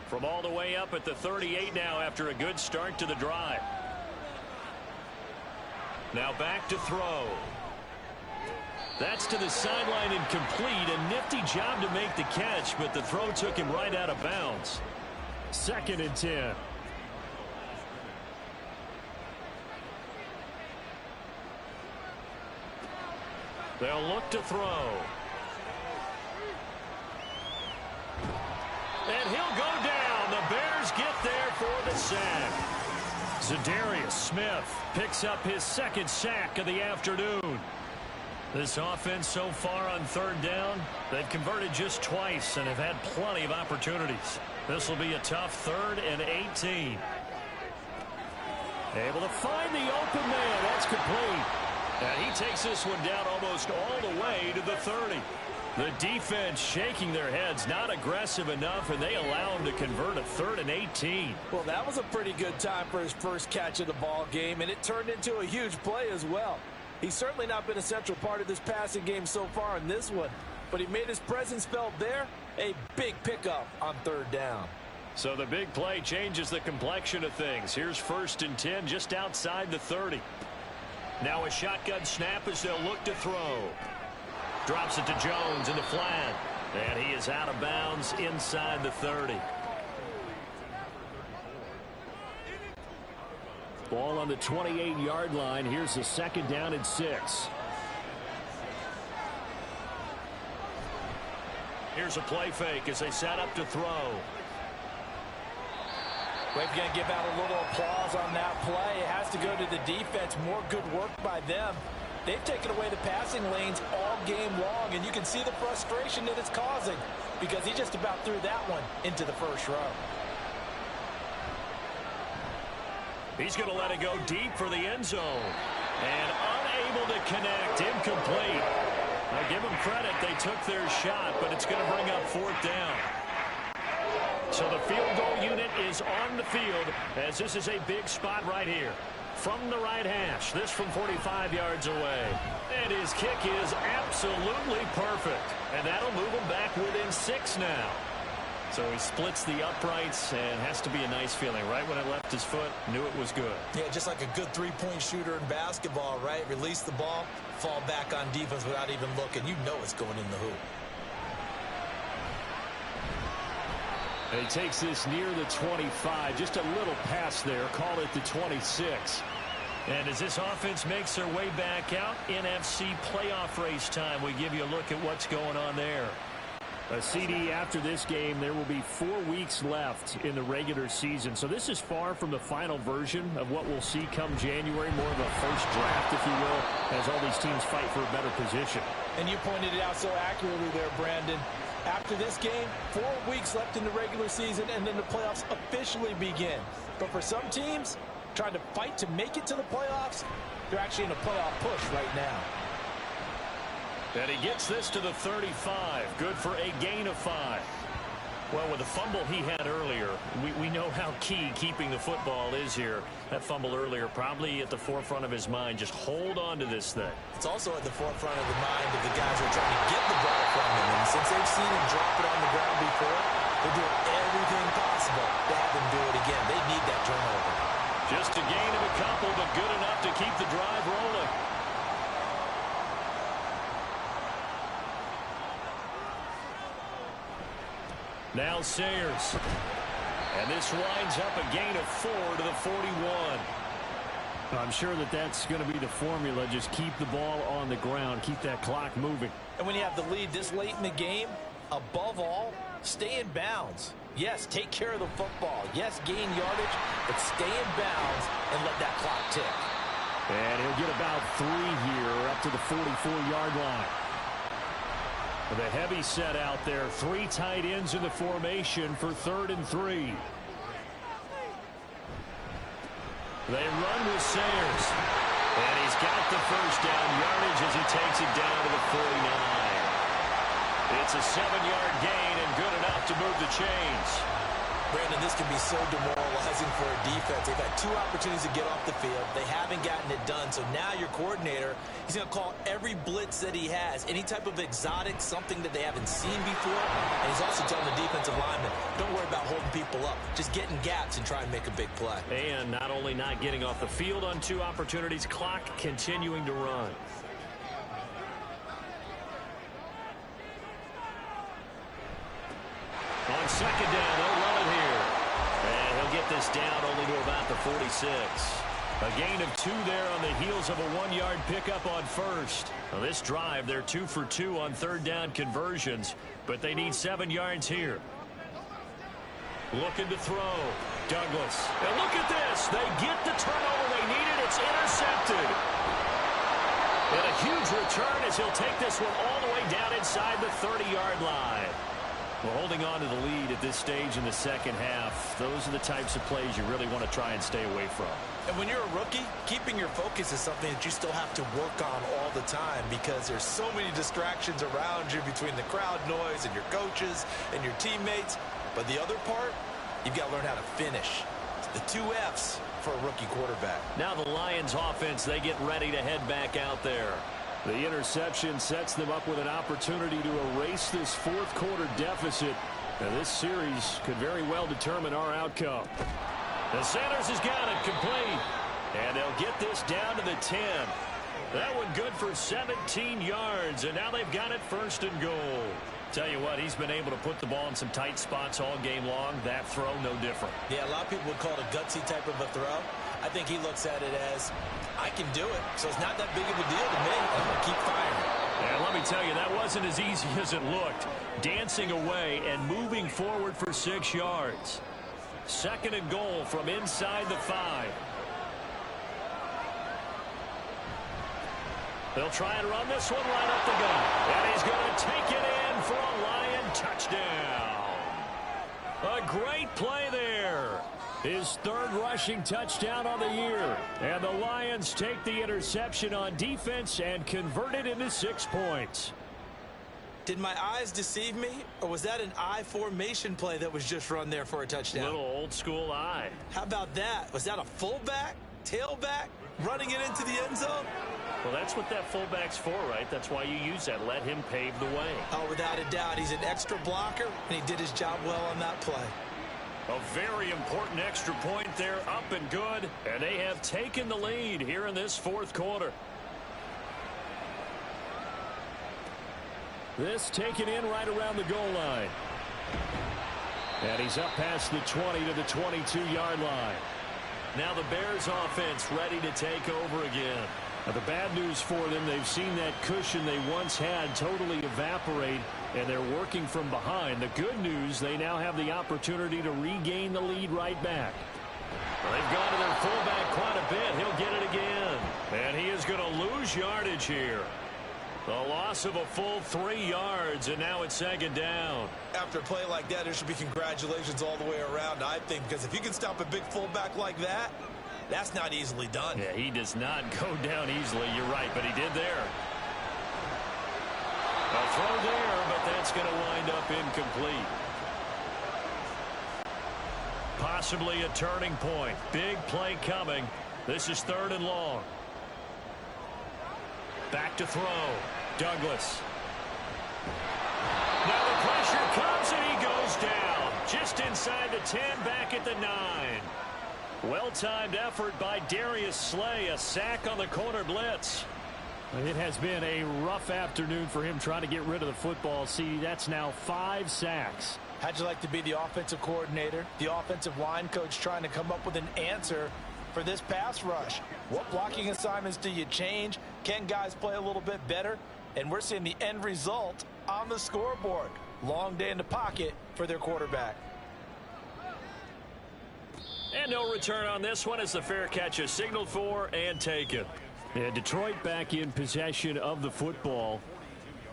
From all the way up at the 38 now after a good start to the drive. Now back to throw. That's to the sideline incomplete. A nifty job to make the catch, but the throw took him right out of bounds. 2nd and 10. They'll look to throw. And he'll go down. The Bears get there for the sack. Zadarius Smith picks up his 2nd sack of the afternoon. This offense so far on 3rd down, they've converted just twice and have had plenty of opportunities. This will be a tough 3rd and 18. Able to find the open man. That's complete. And he takes this one down almost all the way to the 30. The defense shaking their heads, not aggressive enough, and they allow him to convert a 3rd and 18. Well, that was a pretty good time for his first catch of the ball game, and it turned into a huge play as well. He's certainly not been a central part of this passing game so far in this one, but he made his presence felt there. A big pickup on 3rd down. So the big play changes the complexion of things. Here's 1st and 10 just outside the 30. Now a shotgun snap as they'll look to throw. Drops it to Jones in the flat. And he is out of bounds inside the 30. Ball on the 28-yard line. Here's the 2nd down and 6. Here's a play fake as they set up to throw. We're going to give out a little applause on that play. It has to go to the defense. More good work by them. They've taken away the passing lanes all game long, and you can see the frustration that it's causing because he just about threw that one into the first row. He's going to let it go deep for the end zone. And unable to connect. Incomplete. I give them credit. They took their shot, but it's going to bring up 4th down. So the field goal unit is on the field as this is a big spot right here. From the right hash, this from 45 yards away. And his kick is absolutely perfect. And that'll move him back within 6 now. So he splits the uprights and has to be a nice feeling. Right when it left his foot, knew it was good. Yeah, just like a good three-point shooter in basketball, right? Release the ball, fall back on defense without even looking. You know it's going in the hoop. And he takes this near the 25. Just a little pass there. Call it the 26. And as this offense makes their way back out, NFC playoff race time, we give you a look at what's going on there. A CD after this game, there will be 4 weeks left in the regular season. So this is far from the final version of what we'll see come January, more of a first draft, if you will, as all these teams fight for a better position. And you pointed it out so accurately there, Brandon. After this game, 4 weeks left in the regular season, and then the playoffs officially begin. But for some teams, trying to fight to make it to the playoffs, they're actually in a playoff push right now. And he gets this to the 35. Good for a gain of 5. Well, with the fumble he had earlier, we know how key keeping the football is here. That fumble earlier probably at the forefront of his mind. Just hold on to this thing. It's also at the forefront of the mind of the guys who are trying to get the ball from him. And since they've seen him drop it on the ground before, they're doing everything possible to have him do it again. They need that turnover. Just a gain of a couple, but good enough to keep the drive rolling. Now Sayers. And this winds up a gain of 4 to the 41. I'm sure that that's going to be the formula. Just keep the ball on the ground. Keep that clock moving. And when you have the lead this late in the game, above all, stay in bounds. Yes, take care of the football. Yes, gain yardage, but stay in bounds and let that clock tick. And he'll get about 3 here up to the 44-yard line. The heavy set out there. 3 tight ends in the formation for 3rd and 3. They run with Sayers. And he's got the first down yardage as he takes it down to the 49. It's a 7-yard gain and good enough to move the chains. Brandon, this can be so demoralizing for a defense. They've had 2 opportunities to get off the field. They haven't gotten it done. So now your coordinator, he's going to call every blitz that he has, any type of exotic, something that they haven't seen before. And he's also telling the defensive lineman, don't worry about holding people up. Just get in gaps and try and make a big play. And not only not getting off the field on 2 opportunities, clock continuing to run. On 2nd down, they'll run it here. And he'll get this down only to about the 46. A gain of 2 there on the heels of a 1-yard pickup on first. Now this drive, they're 2 for 2 on 3rd down conversions, but they need 7 yards here. Looking to throw. Douglas. And look at this. They get the turnover they needed. It's intercepted. And a huge return as he'll take this one all the way down inside the 30-yard line. Well, holding on to the lead at this stage in the second half, those are the types of plays you really want to try and stay away from. And when you're a rookie, keeping your focus is something that you still have to work on all the time because there's so many distractions around you between the crowd noise and your coaches and your teammates. But the other part, you've got to learn how to finish. It's the 2 F's for a rookie quarterback. Now the Lions offense, they get ready to head back out there. The interception sets them up with an opportunity to erase this 4th quarter deficit Now this series could very well determine our outcome. The Sanders has got it complete. And they'll get this down to the 10. That one good for 17 yards. And now they've got it first and goal. Tell you what, he's been able to put the ball in some tight spots all game long. That throw, no different. Yeah, a lot of people would call it a gutsy type of a throw. I think he looks at it as, I can do it. So it's not that big of a deal to me. I'm going to keep firing. And let me tell you, that wasn't as easy as it looked. Dancing away and moving forward for 6 yards. Second and goal from inside the 5. They'll try and run this one right up the gut. And he's going to take it in for a Lion touchdown. A great play there. His third rushing touchdown on the year. And the Lions take the interception on defense and convert it into 6 points. Did my eyes deceive me, or was that an I formation play that was just run there for a touchdown? Little old school eye. How about that? Was that a fullback, tailback, running it into the end zone? Well, that's what that fullback's for, right? That's why you use that. Let him pave the way. Oh, without a doubt. He's an extra blocker, and he did his job well on that play. A very important extra point there, up and good. And they have taken the lead here in this fourth quarter. This taken in right around the goal line. And he's up past the 20 to the 22-yard line. Now the Bears offense ready to take over again. Now the bad news for them, they've seen that cushion they once had totally evaporate, and they're working from behind. The good news, they now have the opportunity to regain the lead right back. Well, they've gone to their fullback quite a bit. He'll get it again. And he is going to lose yardage here. The loss of a full 3 yards, and now it's second down. After a play like that, there should be congratulations all the way around, I think, because if you can stop a big fullback like that, that's not easily done. Yeah, he does not go down easily. You're right, but he did there. A throw there, but that's going to wind up incomplete. Possibly a turning point. Big play coming. This is third and long. Back to throw. Douglas. Now the pressure comes and he goes down. Just inside the 10, back at the 9. Well-timed effort by Darius Slay. A sack on the corner blitz. It has been a rough afternoon for him trying to get rid of the football. See, that's now 5 sacks. How'd you like to be the offensive coordinator, the offensive line coach trying to come up with an answer for this pass rush? What blocking assignments do you change? Can guys play a little bit better? And we're seeing the end result on the scoreboard. Long day in the pocket for their quarterback. And no return on this one as the fair catch is signaled for and taken. And Detroit back in possession of the football.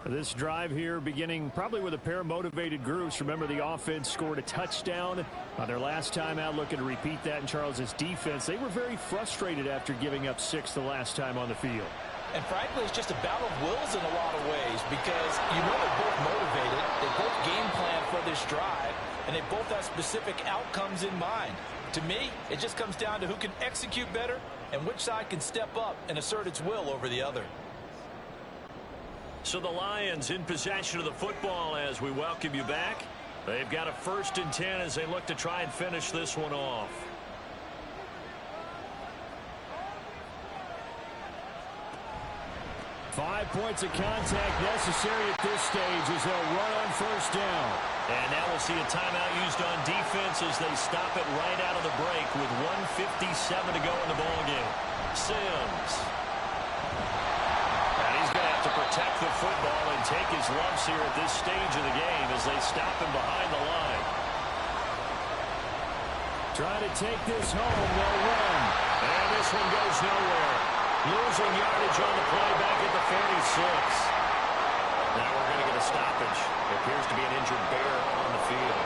This drive here beginning probably with a pair of motivated groups. Remember, the offense scored a touchdown on their last time out. Looking to repeat that in Charles's defense. They were very frustrated after giving up 6 the last time on the field. And frankly, it's just a battle of wills in a lot of ways because you know they're both motivated. They both game plan for this drive, and they both have specific outcomes in mind. To me, it just comes down to who can execute better and which side can step up and assert its will over the other. So the Lions in possession of the football as we welcome you back. They've got a 1st and 10 as they look to try and finish this one off. Five points of contact necessary at this stage as they'll run on 1st down. And now we'll see a timeout used on defense as they stop it right out of the break with 1:57 to go in the ballgame. Sims. And he's going to have to protect the football and take his lumps here at this stage of the game as they stop him behind the line. Trying to take this home, they'll run. And this one goes nowhere. Losing yardage on the play back at the 46. Now we're going to get a stoppage. It appears to be an injured Bear on the field.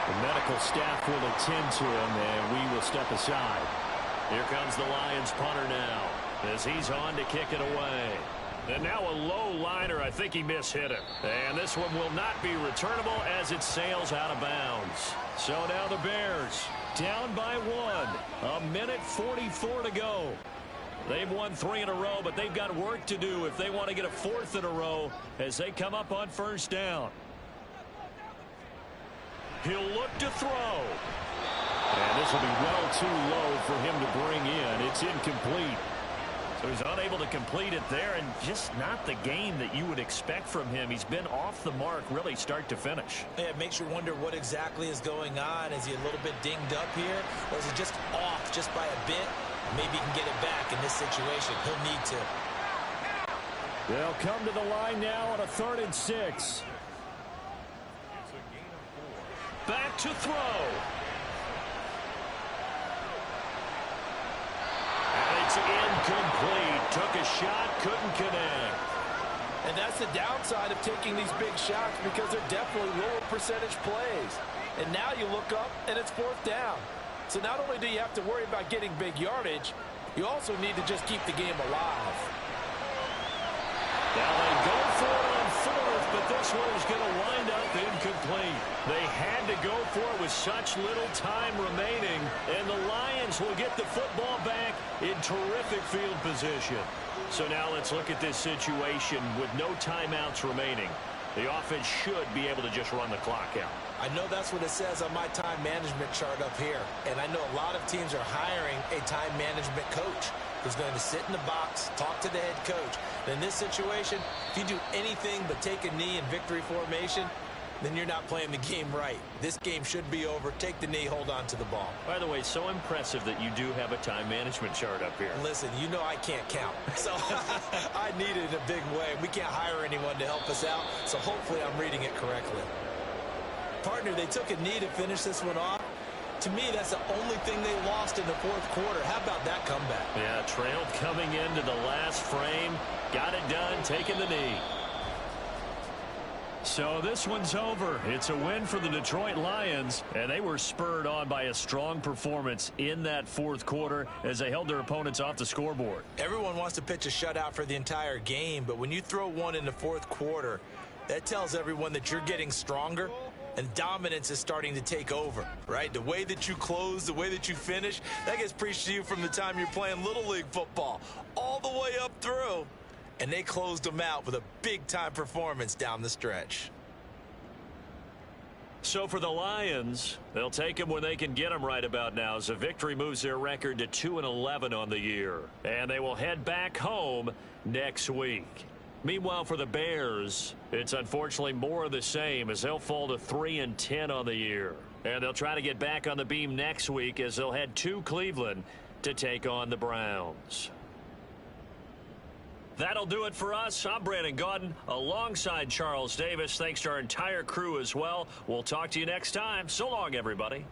The medical staff will attend to him, and we will step aside. Here comes the Lions punter now as he's on to kick it away. And now a low liner. I think he mishit it. And this one will not be returnable as it sails out of bounds. So now the Bears down by 1. 1:44 to go. They've won 3 in a row, but they've got work to do if they want to get a 4th in a row as they come up on 1st down. He'll look to throw. And this will be well too low for him to bring in. It's incomplete. So he's unable to complete it there, and just not the game that you would expect from him. He's been off the mark really start to finish. Yeah, it makes you wonder what exactly is going on. Is he a little bit dinged up here, or is he just off just by a bit? Maybe he can get it back in this situation. He'll need to. They'll come to the line now on a 3rd and 6. Back to throw. And it's incomplete. Took a shot, couldn't connect. And that's the downside of taking these big shots, because they're definitely lower percentage plays. And now you look up, and it's 4th down. So not only do you have to worry about getting big yardage, you also need to just keep the game alive. Now they go for it on 4th, but this one is going to wind up incomplete. They had to go for it with such little time remaining, and the Lions will get the football back in terrific field position. So now let's look at this situation with no timeouts remaining. The offense should be able to just run the clock out. I know that's what it says on my time management chart up here. And I know a lot of teams are hiring a time management coach who's going to sit in the box, talk to the head coach. And in this situation, if you do anything but take a knee in victory formation, then you're not playing the game right. This game should be over. Take the knee, hold on to the ball. By the way, so impressive that you do have a time management chart up here. Listen, you know I can't count. So I need it in a big way. We can't hire anyone to help us out, so hopefully I'm reading it correctly. Partner, they took a knee to finish this one off. To me, that's the only thing they lost in the 4th quarter. How about that comeback? Yeah, trailed coming into the last frame. Got it done, taking the knee. So this one's over. It's a win for the Detroit Lions, and they were spurred on by a strong performance in that 4th quarter as they held their opponents off the scoreboard. Everyone wants to pitch a shutout for the entire game, but when you throw one in the 4th quarter, that tells everyone that you're getting stronger and dominance is starting to take over, right? The way that you close, the way that you finish, that gets preached to you from the time you're playing Little League football all the way up through. And they closed them out with a big-time performance down the stretch. So for the Lions, they'll take them when they can get them right about now, as a victory moves their record to 2-11 on the year. And they will head back home next week. Meanwhile, for the Bears, it's unfortunately more of the same, as they'll fall to 3-10 on the year. And they'll try to get back on the beam next week as they'll head to Cleveland to take on the Browns. That'll do it for us. I'm Brandon Gaudin alongside Charles Davis. Thanks to our entire crew as well. We'll talk to you next time. So long, everybody.